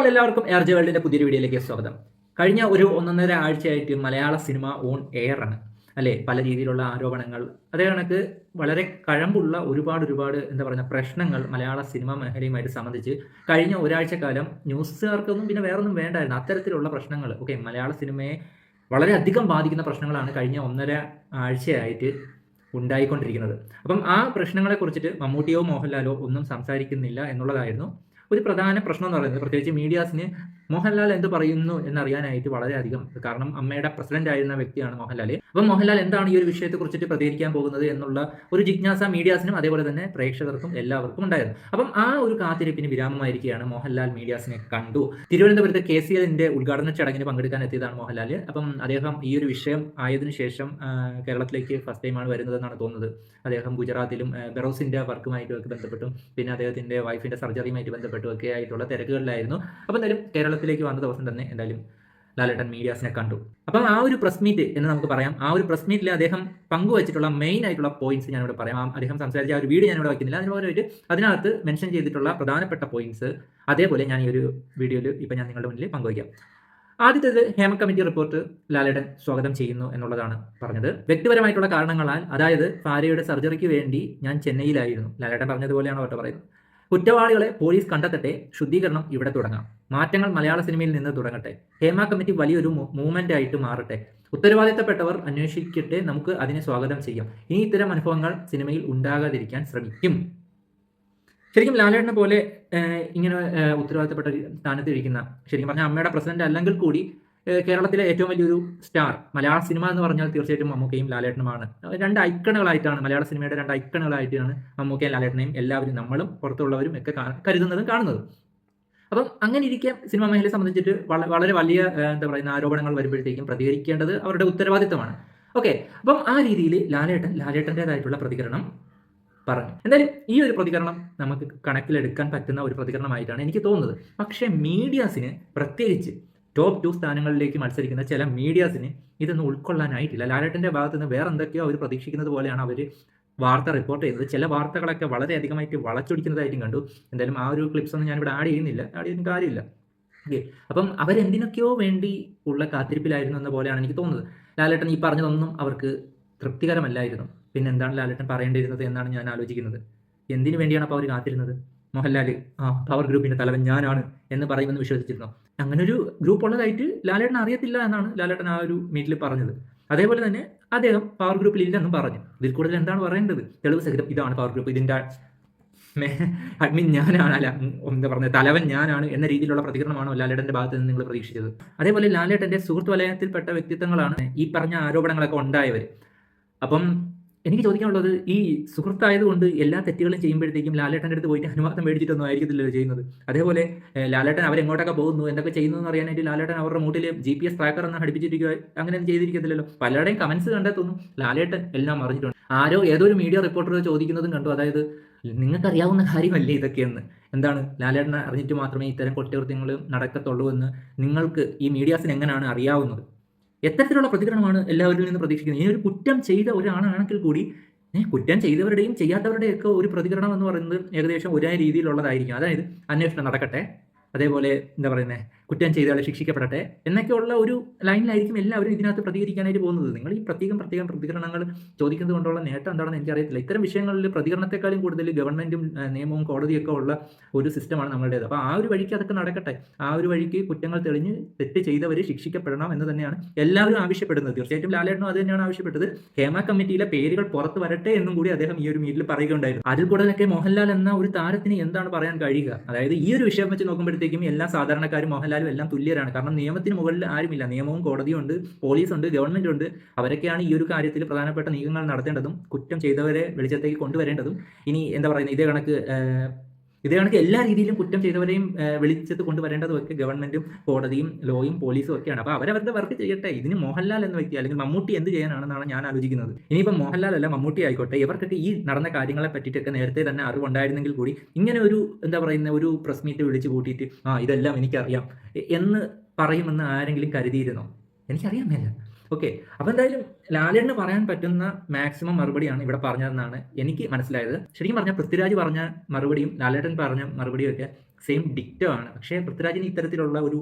അപ്പോൾ എല്ലാവർക്കും air J വേൾഡിന്റെ പുതിയൊരു വീഡിയോയിലേക്ക് സ്വാഗതം. കഴിഞ്ഞ ഒരു 1.5 ആഴ്ചയായിട്ട് മലയാള സിനിമ ഓൺ എയർ ആണ് അല്ലേ? പല രീതിയിലുള്ള ആരോപണങ്ങൾ, അതേ കണക്ക് വളരെ കഴമ്പുള്ള ഒരുപാട് എന്താ പറയുക പ്രശ്നങ്ങൾ മലയാള സിനിമ മേഖലയുമായിട്ട് സംബന്ധിച്ച് കഴിഞ്ഞ ഒരാഴ്ചക്കാലം ന്യൂസുകാർക്കൊന്നും പിന്നെ വേറൊന്നും വേണ്ടായിരുന്നു. അത്തരത്തിലുള്ള പ്രശ്നങ്ങൾ മലയാള സിനിമയെ വളരെയധികം ബാധിക്കുന്ന പ്രശ്നങ്ങളാണ് കഴിഞ്ഞ 1.5 ആഴ്ചയായിട്ട് ഉണ്ടായിക്കൊണ്ടിരിക്കുന്നത്. അപ്പം ആ പ്രശ്നങ്ങളെ കുറിച്ചിട്ട് മമ്മൂട്ടിയോ മോഹൻലാലോ ഒന്നും സംസാരിക്കുന്നില്ല എന്നുള്ളതായിരുന്നു ഒരു പ്രധാന പ്രശ്നം എന്ന് പറയുന്നത്. പ്രത്യേകിച്ച് മീഡിയാസിന് മോഹൻലാൽ എന്ത് പറയുന്നു എന്നറിയാനായിട്ട് വളരെയധികം, കാരണം അമ്മയുടെ പ്രസിഡന്റ് ആയിരുന്ന വ്യക്തിയാണ് മോഹൻലാൽ. അപ്പം മോഹൻലാൽ എന്താണ് ഈ ഒരു വിഷയത്തെ കുറിച്ചിട്ട് പ്രതികരിക്കാൻ പോകുന്നത് എന്നുള്ള ഒരു ജിജ്ഞാസ മീഡിയാസിനും അതേപോലെ തന്നെ പ്രേക്ഷകർക്കും എല്ലാവർക്കും ഉണ്ടായിരുന്നു. അപ്പം ആ ഒരു കാത്തിരിപ്പിന് വിരാമമായിരിക്കുകയാണ്. മോഹൻലാൽ മീഡിയാസിനെ കണ്ടു. തിരുവനന്തപുരത്ത് KCLന്റെ ഉദ്ഘാടന ചടങ്ങിന് പങ്കെടുക്കാൻ എത്തിയതാണ് മോഹൻലാൽ. അപ്പം അദ്ദേഹം ഈ ഒരു വിഷയം ആയതിനു ശേഷം കേരളത്തിലേക്ക് ഫസ്റ്റ് ടൈമാണ് വരുന്നതെന്നാണ് തോന്നുന്നത്. അദ്ദേഹം ഗുജറാത്തിലും ബെറോസിന്റെ വർക്കുമായിട്ട് ബന്ധപ്പെട്ടും പിന്നെ അദ്ദേഹത്തിന്റെ വൈഫിന്റെ സർജറിയുമായിട്ട് ബന്ധപ്പെട്ടും ഒക്കെ ആയിട്ടുള്ള തിരക്കുകളിലായിരുന്നു. അപ്പം എന്തായാലും കേരളത്തിലേക്ക് വന്ന ദിവസം തന്നെ എന്തായാലും ലാലേട്ടൻ മീഡിയാസിനെ കണ്ടു. അപ്പം ആ ഒരു പ്രസ് മീറ്റ് എന്ന് നമുക്ക് പറയാം. ആ ഒരു പ്രസ് മീറ്റിൽ അദ്ദേഹം പങ്കുവച്ചിട്ടുള്ള മെയിൻ ആയിട്ടുള്ള പോയിന്റ്സ് ഞാനിവിടെ പറയാം. അദ്ദേഹം സംസാരിച്ച ആ ഒരു വീഡിയോ ഞാനിവിടെ വയ്ക്കുന്നില്ല. അതിന് പകരമായിട്ട് അതിനകത്ത് മെൻഷൻ ചെയ്തിട്ടുള്ള പ്രധാനപ്പെട്ട പോയിന്റ്സ് അതേപോലെ ഞാൻ ഈ ഒരു വീഡിയോയിൽ ഇപ്പം ഞാൻ നിങ്ങളുടെ മുന്നിൽ പങ്കുവയ്ക്കാം. ആദ്യത്തേത് ഹേമ കമ്മിറ്റി റിപ്പോർട്ട് ലാലേട്ടൻ സ്വാഗതം ചെയ്യുന്നു എന്നുള്ളതാണ് പറഞ്ഞത്. വ്യക്തിപരമായിട്ടുള്ള കാരണങ്ങളാൽ, അതായത് ഭാര്യയുടെ സർജറിക്ക് വേണ്ടി ഞാൻ ചെന്നൈയിലായിരുന്നു. ലാലേട്ടൻ പറഞ്ഞതുപോലെയാണ് അവരുടെ പറയുന്നത്. കുറ്റവാളികളെ പോലീസ് കണ്ടെത്തട്ടെ, ശുദ്ധീകരണം ഇവിടെ തുടങ്ങാം, മാറ്റങ്ങൾ മലയാള സിനിമയിൽ നിന്ന് തുടങ്ങട്ടെ, ഹേമ കമ്മിറ്റി വലിയൊരു മൂവ്മെന്റ് ആയിട്ട് മാറട്ടെ, ഉത്തരവാദിത്തപ്പെട്ടവർ അന്വേഷിക്കട്ടെ, നമുക്ക് അതിനെ സ്വാഗതം ചെയ്യാം, ഇനി ഇത്തരം അനുഭവങ്ങൾ സിനിമയിൽ ഉണ്ടാകാതിരിക്കാൻ ശ്രമിക്കും. ശരിക്കും ലാലേട്ടനെ പോലെ ഇങ്ങനെ ഉത്തരവാദിത്തപ്പെട്ട സ്ഥാനത്ത് ഇരിക്കുന്ന, ശരിക്കും പറഞ്ഞാൽ അമ്മയുടെ പ്രസിഡന്റ് അല്ലെങ്കിൽ കൂടി കേരളത്തിലെ ഏറ്റവും വലിയൊരു സ്റ്റാർ, മലയാള സിനിമ എന്ന് പറഞ്ഞാൽ തീർച്ചയായിട്ടും മമ്മൂക്കയും ലാലേട്ടനുമാണ്. രണ്ട് ഐക്കണുകളായിട്ടാണ്, മലയാള സിനിമയുടെ രണ്ട് ഐക്കണുകളായിട്ടാണ് മമ്മൂക്കയും ലാലേട്ടനെയും എല്ലാവരും, നമ്മളും പുറത്തുള്ളവരും ഒക്കെ കരുതുന്നതും കാണുന്നതും. അപ്പം അങ്ങനെ ഇരിക്കെ സിനിമ മേഖലയെ സംബന്ധിച്ചിട്ട് വളരെ വലിയ എന്താ പറയുന്ന ആരോപണങ്ങൾ വരുമ്പോഴത്തേക്കും പ്രതികരിക്കേണ്ടത് അവരുടെ ഉത്തരവാദിത്തമാണ്. ഓക്കെ, അപ്പം ആ രീതിയിൽ ലാലേട്ടൻ്റെതായിട്ടുള്ള പ്രതികരണം പറഞ്ഞു. എന്തായാലും ഈ ഒരു പ്രതികരണം നമുക്ക് കണക്കിലെടുക്കാൻ പറ്റുന്ന ഒരു പ്രതികരണമായിട്ടാണ് എനിക്ക് തോന്നുന്നത്. പക്ഷേ മീഡിയാസിന്, പ്രത്യേകിച്ച് ടോപ്പ് 2 സ്ഥാനങ്ങളിലേക്ക് മത്സരിക്കുന്ന ചില മീഡിയാസിന് ഇതൊന്നും ഉൾക്കൊള്ളാനായിട്ടില്ല. ലാലേട്ടൻ്റെ ഭാഗത്ത് നിന്ന് വേറെ എന്തൊക്കെയോ അവർ പ്രതീക്ഷിക്കുന്നത് പോലെയാണ് അവർ വാർത്ത റിപ്പോർട്ട് ചെയ്യുന്നത്. ചില വാർത്തകളൊക്കെ വളരെയധികമായിട്ട് വളച്ചൊടിക്കുന്നതായിട്ടും കണ്ടു. എന്തായാലും ആ ഒരു ക്ലിപ്സ് ഒന്നും ഞാനിവിടെ ആഡ് ചെയ്യുന്നില്ല, ആഡ് ചെയ്യുന്ന കാര്യമില്ല. ഓക്കെ, അപ്പം അവരെന്തിനൊക്കെയോ വേണ്ടി ഉള്ള കാത്തിരിപ്പിലായിരുന്നു എന്ന പോലെയാണ് എനിക്ക് തോന്നുന്നത്. ലാലേട്ടൻ ഈ പറഞ്ഞതൊന്നും അവർക്ക് തൃപ്തികരമല്ലായിരുന്നു. പിന്നെ എന്താണ് ലാലേട്ടൻ പറയേണ്ടിയിരുന്നത് എന്നാണ് ഞാൻ ആലോചിക്കുന്നത്. എന്തിനു വേണ്ടിയാണ് അപ്പോൾ അവർ കാത്തിരുന്നത്? മോഹൻലാൽ പവർ ഗ്രൂപ്പിന്റെ തലവൻ ഞാനാണ് എന്ന് പറയുമെന്ന് വിശ്വസിച്ചിരുന്നു. അങ്ങനെ ഒരു ഗ്രൂപ്പ് ഉള്ളതായിട്ട് ലാലേട്ടൻ അറിയത്തില്ല എന്നാണ് ലാലേട്ടൻ ആ ഒരു മീറ്റിൽ പറഞ്ഞത്. അതേപോലെ തന്നെ അദ്ദേഹം പവർ ഗ്രൂപ്പിൽ ഇല്ലെന്നും പറഞ്ഞു. ഇതിൽ കൂടുതൽ എന്താണ് പറയേണ്ടത്? തെളിവ് സഹിതം ഇതാണ് പവർ ഗ്രൂപ്പ്, ഇതിന്റെ അഡ്മിൻ ഞാനാണ്, അല്ല എന്താ പറയുന്നത്, തലവൻ ഞാനാണ് എന്ന രീതിയിലുള്ള പ്രതികരണമാണോ ലാലേട്ടന്റെ ഭാഗത്ത് നിന്ന് നിങ്ങൾ പ്രതീക്ഷിച്ചത്? അതേപോലെ ലാലേട്ടന്റെ സുഹൃത്ത് വലയത്തിൽപ്പെട്ട വ്യക്തിത്വങ്ങളാണ് ഈ പറഞ്ഞ ആരോപണങ്ങളൊക്കെ ഉണ്ടായവർ. അപ്പം എനിക്ക് ചോദിക്കാനുള്ളത്, ഈ സുഹൃത്തായതുകൊണ്ട് എല്ലാ തെറ്റുകളും ചെയ്യുമ്പോഴത്തേക്കും ലാലേട്ടൻ്റെ അടുത്ത് പോയിട്ട് അനുവാദം മേടിച്ചിട്ടൊന്നും ആയിരിക്കത്തില്ലല്ലോ ചെയ്യുന്നത്. അതേപോലെ ലാലേട്ടൻ അവരെങ്ങോട്ടൊക്കെ പോകുന്നു, എന്തൊക്കെ ചെയ്യുന്നു എന്ന് അറിയാനായിട്ട് ലാലേട്ടൻ അവരുടെ മൂട്ടിൽ GPS ട്രാക്കർ എന്ന് ഘടിപ്പിച്ചിരിക്കുക, അങ്ങനെ ഒന്നും ചെയ്തിരിക്കത്തില്ലല്ലോ. പലരുടെയും കമന്റ്സ് കണ്ടെത്തുന്നു ലാലേട്ടൻ എല്ലാം അറിഞ്ഞിട്ടുണ്ട്. ഏതോ ഒരു മീഡിയ റിപ്പോർട്ടർ ചോദിക്കുന്നതും കണ്ടു, അതായത് നിങ്ങൾക്കറിയാവുന്ന കാര്യമല്ലേ ഇതൊക്കെയെന്ന്. എന്താണ് ലാലേട്ടനെ അറിഞ്ഞിട്ട് മാത്രമേ ഇത്തരം കുറ്റകൃത്യങ്ങൾ നടക്കത്തുള്ളൂ എന്ന് നിങ്ങൾക്ക് ഈ മീഡിയാസിന് എങ്ങനെയാണ് അറിയാവുന്നത്? എത്തരത്തിലുള്ള പ്രതികരണമാണ് എല്ലാവരിൽ നിന്ന് പ്രതീക്ഷിക്കുന്നത്? ഇനി ഒരു കുറ്റം ചെയ്ത ഒരാളാണെങ്കിൽ കൂടി കുറ്റം ചെയ്തവരുടെയും ചെയ്യാത്തവരുടെയും ഒക്കെ ഒരു പ്രതികരണം എന്ന് പറയുന്നത് ഏകദേശം ഒരേ രീതിയിലുള്ളതായിരിക്കും. അതായത് അന്വേഷണം നടക്കട്ടെ, അതേപോലെ എന്താ പറയുന്നത്, കുറ്റം ചെയ്തയാളെ ശിക്ഷിക്കപ്പെടട്ടെ എന്നൊക്കെയുള്ള ഒരു ലൈനിലായിരിക്കും എല്ലാവരും ഇതിനകത്ത് പ്രതികരിക്കാനായിട്ട് പോകുന്നത്. നിങ്ങൾ ഈ പ്രത്യേകം പ്രതികരണങ്ങൾ ചോദിക്കുന്നത് കൊണ്ടുള്ള നേട്ടം എന്താണെന്ന് എനിക്കറിയത്തില്ല. ഇത്തരം വിഷയങ്ങളിൽ പ്രതികരണത്തെക്കാളും കൂടുതൽ ഗവൺമെന്റും നിയമവും കോടതിയൊക്കെ ഉള്ള ഒരു സിസ്റ്റമാണ് നമ്മളുടേത്. അപ്പോൾ ആ ഒരു വഴിക്ക് അതൊക്കെ നടക്കട്ടെ. ആ ഒരു വഴിക്ക് കുറ്റങ്ങൾ തെളിഞ്ഞ് തെറ്റ് ചെയ്തവർ ശിക്ഷിക്കപ്പെടണം എന്ന് തന്നെയാണ് എല്ലാവരും ആവശ്യപ്പെടുന്നത്. തീർച്ചയായിട്ടും ലാലേട്ടനും അത് തന്നെയാണ് ആവശ്യപ്പെട്ടത്. ഹേമ കമ്മിറ്റിയിലെ പേരുകൾ പുറത്ത് വരട്ടെ എന്നും കൂടി അദ്ദേഹം ഈ ഒരു മീറ്റിൽ പറയുകയുണ്ടായിരുന്നു. അതിൽ കൂടുതലൊക്കെ മോഹൻലാൽ എന്ന ഒരു താരത്തിന് എന്താണ് പറയാൻ കഴിയുക? അതായത് ഈ ഒരു വിഷയം വെച്ച് നോക്കുമ്പോഴത്തേക്കും എല്ലാ സാധാരണക്കാരും മോഹൻലാലും എല്ലാം തുല്യരാണ്. കാരണം നിയമത്തിന് മുകളിൽ ആരുമില്ല. നിയമവും കോടതിയും ഉണ്ട്, പോലീസുണ്ട്, ഗവൺമെന്റ് ഉണ്ട്. അവരൊക്കെയാണ് ഈ ഒരു കാര്യത്തിൽ പ്രധാനപ്പെട്ട നീക്കങ്ങൾ നടത്തേണ്ടതും കുറ്റം ചെയ്തവരെ വെളിച്ചത്തേക്ക് കൊണ്ടുവരേണ്ടതും. ഇനി എന്താ പറയുന്നത്, ഇതേ കണക്ക് എല്ലാ രീതിയിലും കുറ്റം ചെയ്തവരെയും വെളിച്ചത്ത് കൊണ്ടുവരേണ്ടതും ഒക്കെ ഗവൺമെന്റും കോടതിയും ലോയും പോലീസും ഒക്കെയാണ്. അപ്പോൾ അവരവരുടെ വർക്ക് ചെയ്യട്ടെ. ഇതിന് മോഹൻലാൽ എന്ന വ്യക്തി അല്ലെങ്കിൽ മമ്മൂട്ടി എന്ത് ചെയ്യാനാണെന്നാണ് ഞാൻ ആലോചിക്കുന്നത്. ഇനിയിപ്പോൾ മോഹൻലാൽ അല്ല മമ്മൂട്ടി ആയിക്കോട്ടെ, ഇവർക്കൊക്കെ ഈ നടന്ന കാര്യങ്ങളെ പറ്റിയിട്ടൊക്കെ നേരത്തെ തന്നെ അറിവുണ്ടായിരുന്നെങ്കിൽ കൂടി ഇങ്ങനെ ഒരു എന്താ പറയുന്ന ഒരു പ്രസ് മീറ്റ് വിളിച്ച് കൂട്ടിയിട്ട് ഇതെല്ലാം എനിക്കറിയാം എന്ന് പറയുമെന്ന് ആരെങ്കിലും കരുതിയിരുന്നോ? എനിക്കറിയാൻ മേല. ഓക്കെ, അപ്പോൾ എന്തായാലും ലാലേട്ടന് പറയാൻ പറ്റുന്ന മാക്സിമം മറുപടിയാണ് ഇവിടെ പറഞ്ഞതെന്നാണ് എനിക്ക് മനസ്സിലായത്. ശരിക്കും പറഞ്ഞാൽ പൃഥ്വിരാജ് പറഞ്ഞ മറുപടിയും ലാലേട്ടൻ പറഞ്ഞ മറുപടിയും ഒക്കെ സെയിം ഡിക്റ്റോ ആണ്. പക്ഷേ പൃഥ്വിരാജിന് ഇത്തരത്തിലുള്ള ഒരു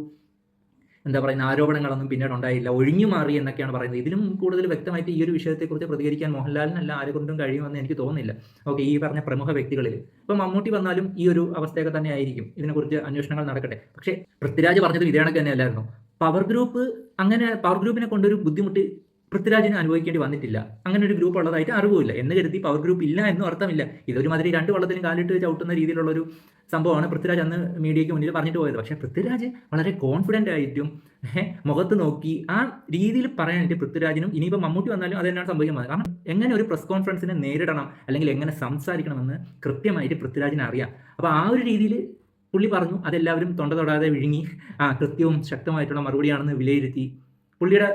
എന്താ പറയുന്ന ആരോപണങ്ങളൊന്നും പിന്നീട് ഉണ്ടായില്ല, ഒഴിഞ്ഞു മാറി എന്നൊക്കെയാണ് പറയുന്നത്. ഇതിലും കൂടുതൽ വ്യക്തമായിട്ട് ഈ ഒരു വിഷയത്തെക്കുറിച്ച് പ്രതികരിക്കാൻ മോഹൻലാലിനല്ല ആരെ കൊണ്ടും കഴിയുമെന്ന് എനിക്ക് തോന്നുന്നില്ല. ഓക്കെ, ഈ പറഞ്ഞ പ്രമുഖ വ്യക്തികളിൽ ഇപ്പം മമ്മൂട്ടി വന്നാലും ഈ ഒരു അവസ്ഥയൊക്കെ തന്നെ ആയിരിക്കും, ഇതിനെക്കുറിച്ച് അന്വേഷണങ്ങൾ നടക്കട്ടെ. പക്ഷേ പൃഥ്വിരാജ് പറഞ്ഞത് ഇതേ കണക്ക് തന്നെയല്ലായിരുന്നു. പവർ ഗ്രൂപ്പിനെ കൊണ്ടൊരു ബുദ്ധിമുട്ട് പൃഥ്വിരാജിന് അനുഭവിക്കേണ്ടി വന്നിട്ടില്ല. അങ്ങനെ ഒരു ഗ്രൂപ്പ് ഉള്ളതായിട്ട് അറിവില്ല എന്ന് കരുതി പവർ ഗ്രൂപ്പ് ഇല്ല എന്നും അർത്ഥമില്ല. ഇതൊരുമാതിരി രണ്ട് വള്ളത്തിലും കാലിട്ട് ചവിട്ടുന്ന രീതിയിലുള്ളൊരു സംഭവമാണ് പൃഥ്വിരാജ് അന്ന് മീഡിയയ്ക്ക് മുന്നിൽ പറഞ്ഞിട്ട് പോയത്. പക്ഷേ പൃഥ്വിരാജ് വളരെ കോൺഫിഡൻ്റ് ആയിട്ടും മുഖത്ത് നോക്കി ആ രീതിയിൽ പറയാനായിട്ട് പൃഥ്വിരാജിനും ഇനിയിപ്പോൾ മമ്മൂട്ടി വന്നാലും അത് തന്നെയാണ് സംഭവിക്കുന്നത്. കാരണം എങ്ങനെ ഒരു പ്രസ് കോൺഫറൻസിനെ നേരിടണം അല്ലെങ്കിൽ എങ്ങനെ സംസാരിക്കണമെന്ന് കൃത്യമായിട്ട് പൃഥ്വിരാജിന് അറിയാം. അപ്പോൾ ആ ഒരു രീതിയിൽ പുള്ളി പറഞ്ഞു, അതെല്ലാവരും തൊണ്ട തൊടാതെ വിഴുങ്ങി കൃത്യവും ശക്തമായിട്ടുള്ള മറുപടിയാണെന്ന് വിലയിരുത്തി പുള്ളിയുടെ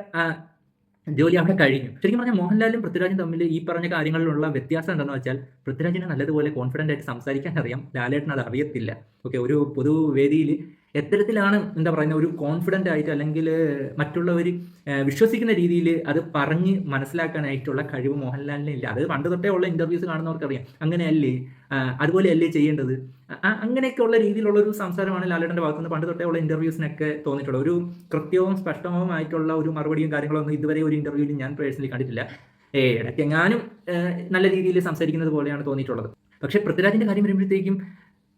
ജോലി അവിടെ കഴിഞ്ഞു. ശരിക്കും പറഞ്ഞാൽ മോഹൻലാലും പൃഥ്വിരാജും തമ്മിൽ ഈ പറഞ്ഞ കാര്യങ്ങളിലുള്ള വ്യത്യാസം എന്താണെന്ന് വെച്ചാൽ പൃഥ്വിരാജിന് നല്ലതുപോലെ കോൺഫിഡൻ്റ് ആയിട്ട് സംസാരിക്കാൻ അറിയാം, ലാലേട്ടൻ അത് അറിയത്തില്ല. ഓക്കെ, ഒരു പൊതുവേദിയിൽ എത്തരത്തിലാണ് എന്താ പറയുന്നത് ഒരു കോൺഫിഡൻ്റ് ആയിട്ട് അല്ലെങ്കിൽ മറ്റുള്ളവർ വിശ്വസിക്കുന്ന രീതിയിൽ അത് പറഞ്ഞ് മനസ്സിലാക്കാനായിട്ടുള്ള കഴിവ് മോഹൻലാലിന് ഇല്ല. അത് പണ്ട് തൊട്ടേ ഉള്ള ഇൻ്റർവ്യൂസ് കാണുന്നവർക്കറിയാം. അങ്ങനെയല്ലേ, അതുപോലെയല്ലേ ചെയ്യേണ്ടത്, അങ്ങനെയൊക്കെയുള്ള രീതിയിലുള്ളൊരു സംസാരമാണ് ലാലേട്ടൻ്റെ ഭാഗത്തുനിന്ന് പണ്ട് തൊട്ടേ ഉള്ള ഇൻ്റർവ്യൂസിനൊക്കെ തോന്നിയിട്ടുള്ളത്. ഒരു കൃത്യവും സ്പഷ്ടവുമായിട്ടുള്ള ഒരു മറുപടിയും കാര്യങ്ങളൊന്നും ഇതുവരെ ഒരു ഇൻ്റർവ്യൂവിൽ ഞാൻ പേഴ്സണലി കണ്ടിട്ടില്ല. ഇടയ്ക്കെങ്ങാനും നല്ല രീതിയിൽ സംസാരിക്കുന്നത് പോലെയാണ് തോന്നിയിട്ടുള്ളത്. പക്ഷേ പൃഥ്വിരാജിൻ്റെ കാര്യം വരുമ്പോഴത്തേക്കും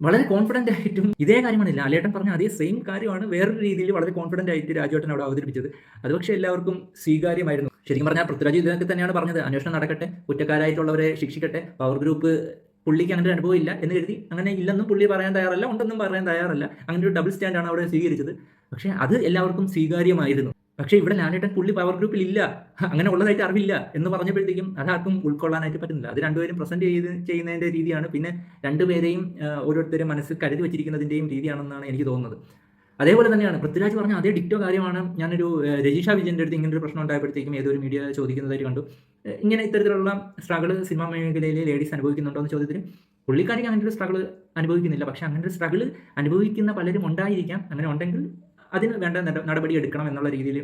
വളരെ കോൺഫിഡൻ്റ് ആയിട്ടും ഇതേ കാര്യമാണ് ലാലേട്ടൻ പറഞ്ഞ അതേ സെയിം കാര്യമാണ് വേറൊരു രീതിയിൽ വളരെ കോൺഫിഡൻ്റ് ആയിട്ട് രാജുവേട്ടൻ അവിടെ അവതരിപ്പിച്ചത്. അത് പക്ഷേ എല്ലാവർക്കും സ്വീകാര്യമായിരുന്നു. ശരിക്കും പറഞ്ഞാൽ പൃഥ്വിരാജ് ഇതൊക്കെ തന്നെയാണ് പറഞ്ഞത്, അന്വേഷണം നടക്കട്ടെ, കുറ്റക്കാരായിട്ടുള്ളവരെ ശിക്ഷിക്കട്ടെ, പവർ ഗ്രൂപ്പ് പുള്ളിക്ക് അങ്ങനെ ഒരു അനുഭവം ഇല്ല എന്ന് കരുതി അങ്ങനെ ഇല്ലെന്നും പുള്ളി പറയാൻ തയ്യാറല്ല, ഉണ്ടെന്നും പറയാൻ തയ്യാറല്ല. അങ്ങനെ ഒരു ഡബിൾ സ്റ്റാൻഡാണ് അവിടെ സ്വീകരിച്ചത്. പക്ഷേ അത് എല്ലാവർക്കും സ്വീകാര്യമായിരുന്നു. പക്ഷേ ഇവിടെ ലാലേട്ടൻ പുള്ളി പവർ ഗ്രൂപ്പിൽ ഇല്ല, അങ്ങനെ ഉള്ളതായിട്ട് അറിവില്ല എന്ന് പറഞ്ഞപ്പോഴത്തേക്കും അതാർക്കും ഉൾക്കൊള്ളാനായിട്ട് പറ്റുന്നില്ല. അത് രണ്ടുപേരും പ്രസന്റ് ചെയ്യുന്നതിൻ്റെ രീതിയാണ്, പിന്നെ രണ്ടുപേരെയും ഓരോരുത്തരും മനസ്സിൽ കരുതി വെച്ചിരിക്കുന്നതിൻ്റെയും രീതിയാണെന്നാണ് എനിക്ക് തോന്നുന്നത്. അതേപോലെ തന്നെയാണ് പൃഥ്വിരാജ് പറഞ്ഞ അതേ ഡിക്റ്റോ കാര്യമാണ് ഞാനൊരു രജിഷ വിജയൻ്റെ അടുത്ത് ഇങ്ങനൊരു പ്രശ്നം ഉണ്ടായപ്പോഴത്തേക്കും ഏതൊരു മീഡിയ ചോദിക്കുന്നതായിട്ട് കണ്ടു. ഇങ്ങനെ ഇത്തരത്തിലുള്ള സ്ട്രഗിൾ സിനിമാ മേഖലയിൽ ലേഡീസ് അനുഭവിക്കുന്നുണ്ടോ എന്ന് ചോദ്യത്തിന് പുള്ളിക്കാരിക്ക് അങ്ങനെ ഒരു സ്ട്രഗിൾ അനുഭവിക്കുന്നില്ല. പക്ഷേ അങ്ങനെ ഒരു സ്ട്രഗിൾ അനുഭവിക്കുന്ന പലരും ഉണ്ടായിരിക്കാം. അങ്ങനെ ഉണ്ടെങ്കിൽ അതിന് വേണ്ട നടപടി എടുക്കണം എന്നുള്ള രീതിയിൽ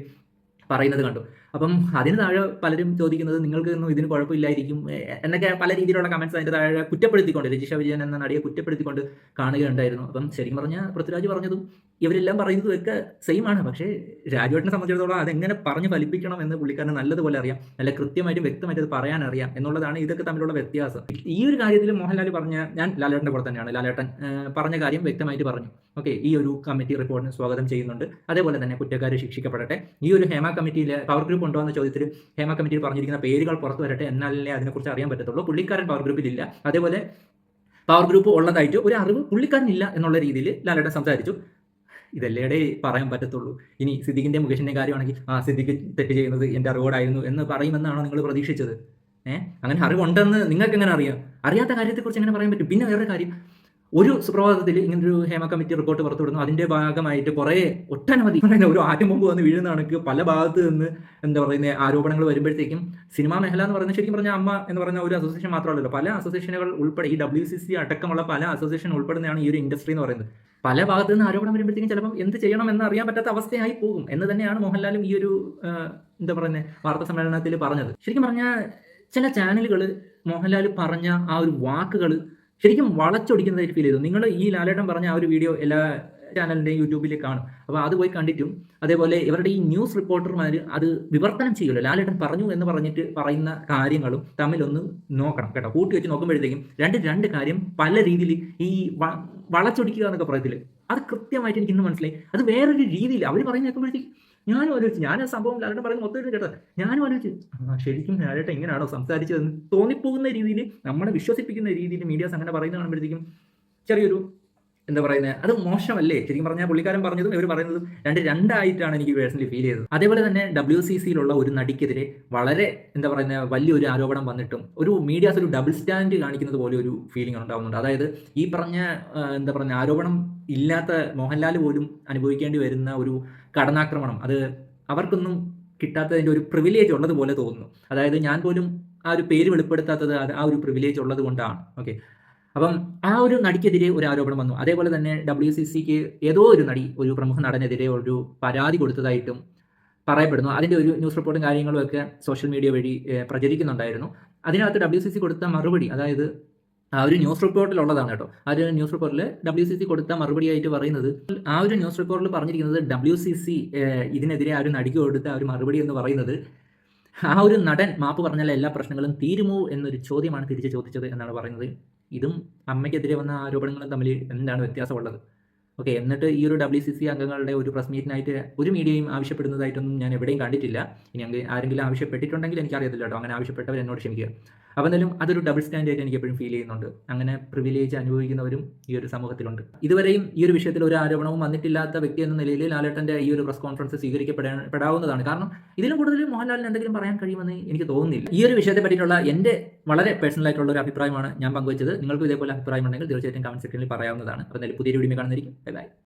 പറയുന്നത് കണ്ടു. അപ്പം അതിന് താഴെ പലരും ചോദിക്കുന്നത് നിങ്ങൾക്കൊന്നും ഇതിന് കുഴപ്പമില്ലായിരിക്കും എന്നൊക്കെ പല രീതിയിലുള്ള കമൻറ്റ്സ് അതിൻ്റെ താഴെ കുറ്റപ്പെടുത്തിക്കൊണ്ട് രജിഷ വിജയൻ എന്ന നടിയെ കുറ്റപ്പെടുത്തിക്കൊണ്ട് കാണുകയുണ്ടായിരുന്നു. അപ്പം ശരിക്കും പറഞ്ഞാൽ പൃഥ്വിരാജ് പറഞ്ഞതും ഇവരെല്ലാം പറയുന്നതും ഒക്കെ സെയിം ആണ്. പക്ഷേ രാജുവേട്ടനെ സംബന്ധിച്ചിടത്തോളം അതെങ്ങനെ പറഞ്ഞ് ഫലിപ്പിക്കണം എന്ന് പുള്ളിക്കാരന് നല്ലതുപോലെ അറിയാം, നല്ല കൃത്യമായിട്ടും വ്യക്തമായിട്ട് അത് പറയാനറിയാം എന്നുള്ളതാണ് ഇതൊക്കെ തമ്മിലുള്ള വ്യത്യാസം. ഈ ഒരു കാര്യത്തിൽ മോഹൻലാൽ പറഞ്ഞ, ഞാൻ ലാലേട്ടൻ്റെ കൂടെ തന്നെയാണ്, ലാലേട്ടൻ പറഞ്ഞ കാര്യം വ്യക്തമായിട്ട് പറഞ്ഞു. ഓക്കെ, ഈ ഒരു കമ്മിറ്റി റിപ്പോർട്ടിന് സ്വാഗതം ചെയ്യുന്നുണ്ട്, അതേപോലെ തന്നെ കുറ്റക്കാരെ ശിക്ഷിക്കപ്പെടട്ടെ. ഈ ഒരു ഹേമ കമ്മിറ്റിയിൽ പവർ ഗ്രൂപ്പ് ഉണ്ടോ എന്ന ചോദ്യത്തിൽ ഹേമ കമ്മിറ്റിയിൽ പറഞ്ഞിരിക്കുന്ന പേരുകൾ പുറത്തു വരട്ടെ, എന്നാലേ അതിനെക്കുറിച്ച് അറിയാൻ പറ്റത്തുള്ളൂ. പുള്ളിക്കാരൻ പവർ ഗ്രൂപ്പിലില്ല, അതേപോലെ പവർ ഗ്രൂപ്പ് ഉള്ളതായിട്ട് ഒരു അറിവ് പുള്ളിക്കാരനില്ല എന്നുള്ള രീതിയിൽ ലാലേട്ടൻ സംസാരിച്ചു. ഇതല്ലേടെ പറയാൻ പറ്റത്തുള്ളൂ. ഇനി സിദ്ദിഖിൻ്റെ മുകേഷിൻ്റെ കാര്യമാണെങ്കിൽ സിദ്ദിഖ് തെറ്റ് ചെയ്യുന്നത് എൻ്റെ അറിവോടായിരുന്നു എന്ന് പറയുമെന്നാണോ നിങ്ങൾ പ്രതീക്ഷിച്ചത്? അങ്ങനെ അറിവുണ്ടെന്ന് നിങ്ങൾക്ക് എങ്ങനെ അറിയാം? അറിയാത്ത കാര്യത്തെക്കുറിച്ച് എങ്ങനെ പറയാൻ പറ്റും? പിന്നെ വേറൊരു കാര്യം, ഒരു സുപ്രഭാതത്തിൽ ഇങ്ങനൊരു ഹേമ കമ്മിറ്റി റിപ്പോർട്ട് പുറത്തുവിടുന്നു, അതിൻ്റെ ഭാഗമായിട്ട് കുറേ ഒട്ടനവധി ഒരു ആറ്റം ബോംബ് വന്ന് വീഴുന്ന കണക്ക് പല ഭാഗത്ത് നിന്ന് എന്താ പറയുന്നത് ആരോപണങ്ങൾ വരുമ്പോഴത്തേക്കും സിനിമാ മേഖല എന്ന് പറയുന്നത് ശരിക്കും പറഞ്ഞാൽ അമ്മ എന്ന് പറയുന്ന ഒരു അസോസിയേഷൻ മാത്രമല്ലല്ലോ, പല അസോസിയേഷനുകൾ ഉൾപ്പെടെ ഈ WCC അടക്കമുള്ള പല അസോസിയേഷൻ ഉൾപ്പെടുന്നതാണ് ഈ ഒരു ഇൻഡസ്ട്രി എന്ന് പറയുന്നത്. പല ഭാഗത്ത് നിന്ന് ആരോപണം വരുമ്പോഴത്തേക്കും ചിലപ്പം എന്ത് ചെയ്യണം എന്ന് അറിയാൻ പറ്റാത്ത അവസ്ഥയായി പോകും എന്ന് തന്നെയാണ് മോഹൻലാലും ഈ ഒരു എന്താ പറയുന്നത് വാർത്താ സമ്മേളനത്തിൽ പറഞ്ഞത്. ശരിക്കും പറഞ്ഞാൽ ചില ചാനലുകൾ മോഹൻലാൽ പറഞ്ഞ ആ ഒരു വാക്കുകൾ ശരിക്കും വളച്ചൊടിക്കുന്നതായിട്ട് ഫീൽ ചെയ്തു. നിങ്ങൾ ഈ ലാലേട്ടൻ പറഞ്ഞ ആ ഒരു വീഡിയോ എല്ലാ ചാനലിൻ്റെയും യൂട്യൂബിൽ കാണും. അപ്പോൾ അത് പോയി കണ്ടിട്ടും അതേപോലെ ഇവരുടെ ഈ ന്യൂസ് റിപ്പോർട്ടർമാർ അത് വിവർത്തനം ചെയ്യുമല്ലോ, ലാലേട്ടൻ പറഞ്ഞു എന്ന് പറഞ്ഞിട്ട് പറയുന്ന കാര്യങ്ങളും തമ്മിലൊന്ന് നോക്കണം കേട്ടോ. കൂട്ടി വെച്ച് നോക്കുമ്പോഴത്തേക്കും രണ്ട് കാര്യം പല രീതിയിൽ ഈ വളച്ചൊടിക്കുക എന്നൊക്കെ പറയത്തില്ല, അത് കൃത്യമായിട്ട് എനിക്ക് ഇന്ന് മനസ്സിലായി. അത് വേറൊരു രീതിയിൽ അവർ പറയുന്ന കേൾക്കുമ്പോഴത്തേക്കും ഞാനും ആലോചിച്ചു, ഞാൻ ആ സംഭവം ലാലേട്ടൻ പറയുന്നത് മൊത്തം കേട്ടത് ഞാനും ആലോചിച്ചു, ശരിക്കും ലാലേട്ടൻ ഇങ്ങനെയാണോ സംസാരിച്ചതെന്ന് തോന്നിപ്പോകുന്ന രീതിയിൽ, നമ്മളെ വിശ്വസിപ്പിക്കുന്ന രീതിയിൽ മീഡിയാസ് അങ്ങനെ പറയുന്നത് കാണുമ്പോഴത്തേക്കും ചെറിയൊരു എന്താ പറയുന്നത്, അത് മോശമല്ലേ? ശരിക്കും പറഞ്ഞാൽ പുള്ളിക്കാരൻ പറഞ്ഞതും ഇവർ പറയുന്നതും രണ്ടായിട്ടാണ് എനിക്ക് പേഴ്സണലി ഫീൽ ചെയ്തത്. അതേപോലെ തന്നെ WCCയിലുള്ള ഒരു നടിക്കെതിരെ വളരെ എന്താ പറയുന്നത് വലിയൊരു ആരോപണം വന്നിട്ടും ഒരു മീഡിയാസ് ഒരു ഡബിൾ സ്റ്റാൻഡ് കാണിക്കുന്നത് പോലെ ഒരു ഫീലിംഗ് ഉണ്ടാകുന്നുണ്ട്. അതായത് ഈ പറഞ്ഞ എന്താ പറയുക ആരോപണം ഇല്ലാത്ത മോഹൻലാൽ പോലും അനുഭവിക്കേണ്ടി വരുന്ന ഒരു കടന്നാക്രമണം, അത് അവർക്കൊന്നും കിട്ടാത്തതിൻ്റെ ഒരു പ്രിവിലേജ് ഉള്ളതുപോലെ തോന്നുന്നു. അതായത് ഞാൻ പോലും ആ ഒരു പേര് വെളിപ്പെടുത്താത്തത് ആ ഒരു പ്രിവിലേജ് ഉള്ളത് കൊണ്ടാണ്. ഓക്കെ, അപ്പം ആ ഒരു നടിക്കെതിരെ ഒരു ആരോപണം വന്നു. അതേപോലെ തന്നെ WCCക്ക് ഏതോ ഒരു നടി ഒരു പ്രമുഖ നടനെതിരെ ഒരു പരാതി കൊടുത്തതായിട്ടും പറയപ്പെടുന്നു. അതിൻ്റെ ഒരു ന്യൂസ് റിപ്പോർട്ടും കാര്യങ്ങളും ഒക്കെ സോഷ്യൽ മീഡിയ വഴി പ്രചരിക്കുന്നുണ്ടായിരുന്നു. അതിനകത്ത് WCC കൊടുത്ത മറുപടി, അതായത് ആ ഒരു ന്യൂസ് റിപ്പോർട്ടിലുള്ളതാണ് കേട്ടോ. ആ ഒരു ന്യൂസ് റിപ്പോർട്ടിൽ WCC കൊടുത്ത മറുപടിയായിട്ട് പറയുന്നത്, ആ ഒരു ന്യൂസ് റിപ്പോർട്ടിൽ പറഞ്ഞിരിക്കുന്നത് WCC ഇതിനെതിരെ ആ ഒരു നടിക്ക് കൊടുത്ത ആ ഒരു മറുപടി എന്ന് പറയുന്നത്, ആ ഒരു നടൻ മാപ്പ് പറഞ്ഞാൽ എല്ലാ പ്രശ്നങ്ങളും തീരുമോ എന്നൊരു ചോദ്യമാണ് തിരിച്ച് ചോദിച്ചത് എന്നാണ് പറയുന്നത്. ഇതും അമ്മയ്ക്കെതിരെ വന്ന ആരോപണങ്ങളും തമ്മിൽ എന്താണ് വ്യത്യാസമുള്ളത്? ഓക്കെ, എന്നിട്ട് ഈ ഒരു WCC അംഗങ്ങളുടെ ഒരു പ്രസ് മീറ്റിനായിട്ട് ഒരു മീഡിയയും ആവശ്യപ്പെടുന്നതായിട്ടൊന്നും ഞാൻ എവിടെയും കണ്ടിട്ടില്ല. ഇനി ആരെങ്കിലും ആവശ്യപ്പെട്ടിട്ടുണ്ടെങ്കിൽ എനിക്കറിയത്തില്ല കേട്ടോ. അങ്ങനെ ആവശ്യപ്പെട്ടവർ എന്നോട് ക്ഷമിക്കുക. അപ്പോൾ എന്തായാലും അതൊരു ഡബിൾ സ്റ്റാൻഡായിട്ട് എനിക്ക് എപ്പോഴും ഫീൽ ചെയ്യുന്നുണ്ട്. അങ്ങനെ പ്രിവിലേജ് അനുഭവിക്കുന്നവരും ഈ ഒരു സമൂഹത്തിലുണ്ട്. ഇതുവരെയും ഈ ഒരു വിഷയത്തിൽ ഒരു ആരോപണവും വന്നിട്ടില്ലാത്ത വ്യക്തി എന്ന നിലയിൽ ലാലേട്ടൻ്റെ ഈ ഒരു പ്രസ് കോൺഫറൻസ് സ്വീകരിക്കപ്പെടാവുന്നതാണ്. കാരണം ഇതിലും കൂടുതൽ മോഹൻലാലിന് എന്തെങ്കിലും പറയാൻ കഴിയുമെന്ന് എനിക്ക് തോന്നുന്നില്ല. ഈ ഒരു വിഷയത്തെ പറ്റിയിട്ടുള്ള എൻ്റെ വളരെ പേഴ്സണൽ ആയിട്ടുള്ള ഒരു അഭിപ്രായമാണ് ഞാൻ പങ്കുവച്ചത്. നിങ്ങൾക്ക് ഇതേപോലെ അഭിപ്രായം ഉണ്ടെങ്കിൽ തീർച്ചയായിട്ടും കമന്റ് സെക്ഷനിൽ പറയാവുന്നതാണ്. അപ്പോൾ എന്തായാലും പുതിയൊരു വീഡിയോ കാണുന്നതായിരിക്കും. Bye bye.